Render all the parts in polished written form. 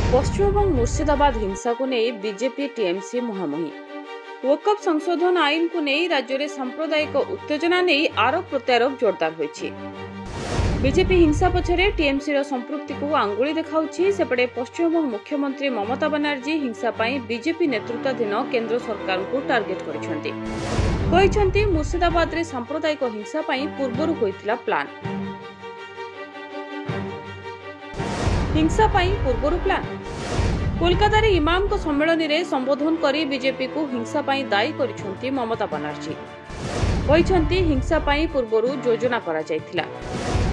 पश्चिम और मुर्शिदाबाद हिंसा को नहीं बीजेपी टीएमसी मुहांमुही। वक्फ संशोधन आईन को नहीं राज्य में सांप्रदायिक उत्तेजना नहीं आरोप प्रत्यारोप जोरदार होइछि। बीजेपी हिंसा पछरे टीएमसी संपृक्ति को आंगुली देखाउछि। सेपटे पश्चिमबंग मुख्यमंत्री ममता बनर्जी हिंसा पाई बीजेपी नेतृत्वाधीन केंद्र सरकार को टार्गेट करिसेंति। कहिसेंति मुर्शिदाबाद रे सांप्रदायिक हिंसा पाई पूर्वरु होइतिला प्लान। हिंसा पाई पूर्वरु प्लान। कोलकाता रे इमाम को सम्मेलन रे संबोधन करी बीजेपी को हिंसा पाई दायी करिसेंति ममता बनर्जी। कहिसेंति हिंसा पाई पूर्वरु योजना करा जायतिला।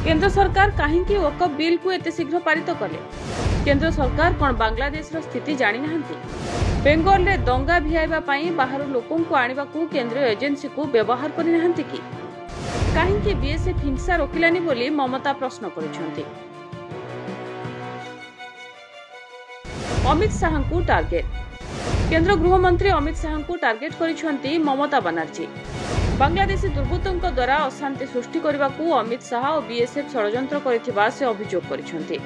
केंद्र सरकार काहेकि वक्फ बिल को एते शीघ्र पारित कले? केंद्र सरकार कोन बांग्लादेश रो स्थिति जानि नाहंती? बेंगल रे दंगा भियाइबा पाई बाहर लोकों को आनिबा को केंद्रीय एजेंसी को व्यवहार करि नाहंती कि? काहेकि बीएसएफ हिंसा रोकिलानी बोली ममता प्रश्न करिसेंति। अमित शाह को टार्गेट। केंद्र गृह मंत्री अमित शाह को टार्गेट करिसेंति ममता बनर्जी। बांग्लादेशी दुर्बृत्तों द्वारा अशांति सृष्टि करने को अमित शाह और बीएसएफ षड्यंत्र करथिबा से अभियोग करिसेंति।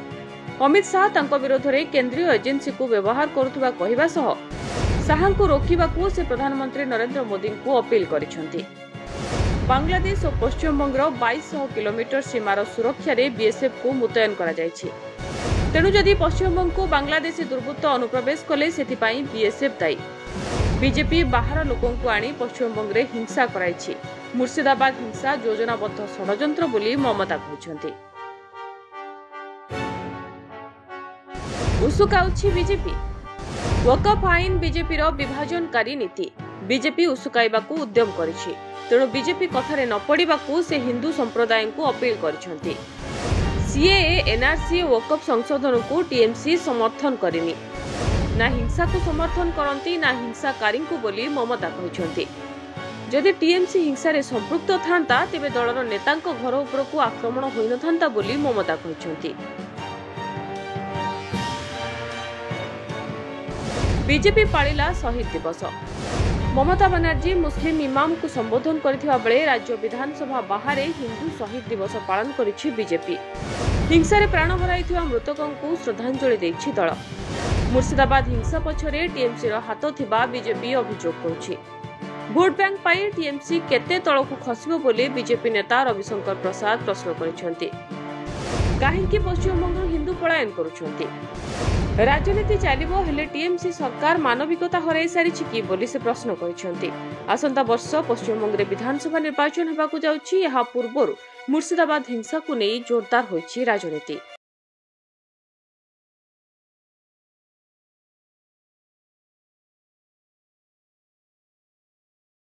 अमित शाह तांको विरोध रे केंद्रीय एजेंसी को व्यवहार करुथुबा कहिबा सह शाह को रोकिबा को से प्रधानमंत्री नरेंद्र मोदी को अपील करिसेंति। बांग्लादेश और पश्चिम बंगर 2200 किलोमीटर सीमार सुरक्षा रे बीएसएफ को मुतयन करा जायछि। तेणु जदि पश्चिम बंग को बांग्लादेशी दुर्बृत्त अनुप्रवेश कले सेथिपाई बीएसएफ दायी। बीजेपी बाहर लोकों को आनी पश्चिम बंग रे हिंसा कराइछि। मुर्शिदाबाद हिंसा योजनाबद्ध षड्यंत्र बोली ममता कहिसेंति। उसुकाउछि बीजेपी। वक्फ आईन बीजेपी रो विभाजनकारी नीति। बीजेपी उसुकाइबाकू उद्यम करिछि। तेणु बीजेपी कथारे न पड़िबाकू से हिंदू संप्रदाय को अपील करिसेंति। सीएए एनआरसी वक्फ संशोधन को टीएमसी समर्थन करिनी। ना हिंसा को समर्थन करती ना हिंसाकारी को बोली ममता कहिसेंति। जदि टीएमसी हिंसा रे संपृक्त थांता तेबे दलर नेतांको घर उपर को आक्रमण होई नथांता बोली ममता कहिसेंति। बीजेपी पालिला शहीद दिवस। ममता बनर्जी मुस्लिम इमाम को संबोधन करथिबा बेले राज्य विधानसभा बाहर हिंदू शहीद दिवस पालन करिछि बीजेपी। हिंसा रे प्राण हराइथिबा मृतकों को श्रद्धांजलि दैछि दल। मुर्शिदाबाद हिंसा पछरे टीएमसी रो हाथ थिबा बीजेपी अभियोग करुछि। भोट बैंक पाई टीएमसी केते तळकु खसिबो बोली बीजेपी नेता रविशंकर प्रसाद प्रश्न करिसेंति। काहेकि पश्चिम बंग हिंदू पलायन करुछंती? राजनीति चलिबो हेले टीएमसी सरकार मानविकता हराई सारिछि कि बोली से प्रश्न करिसेंति। आसंता वर्ष पश्चिम बंग रे विधानसभा निर्वाचन हेबाकू जाउछि। एहा पूर्वरु मुर्शिदाबाद हिंसा को नहीं जोरदार होइछि राजनीति।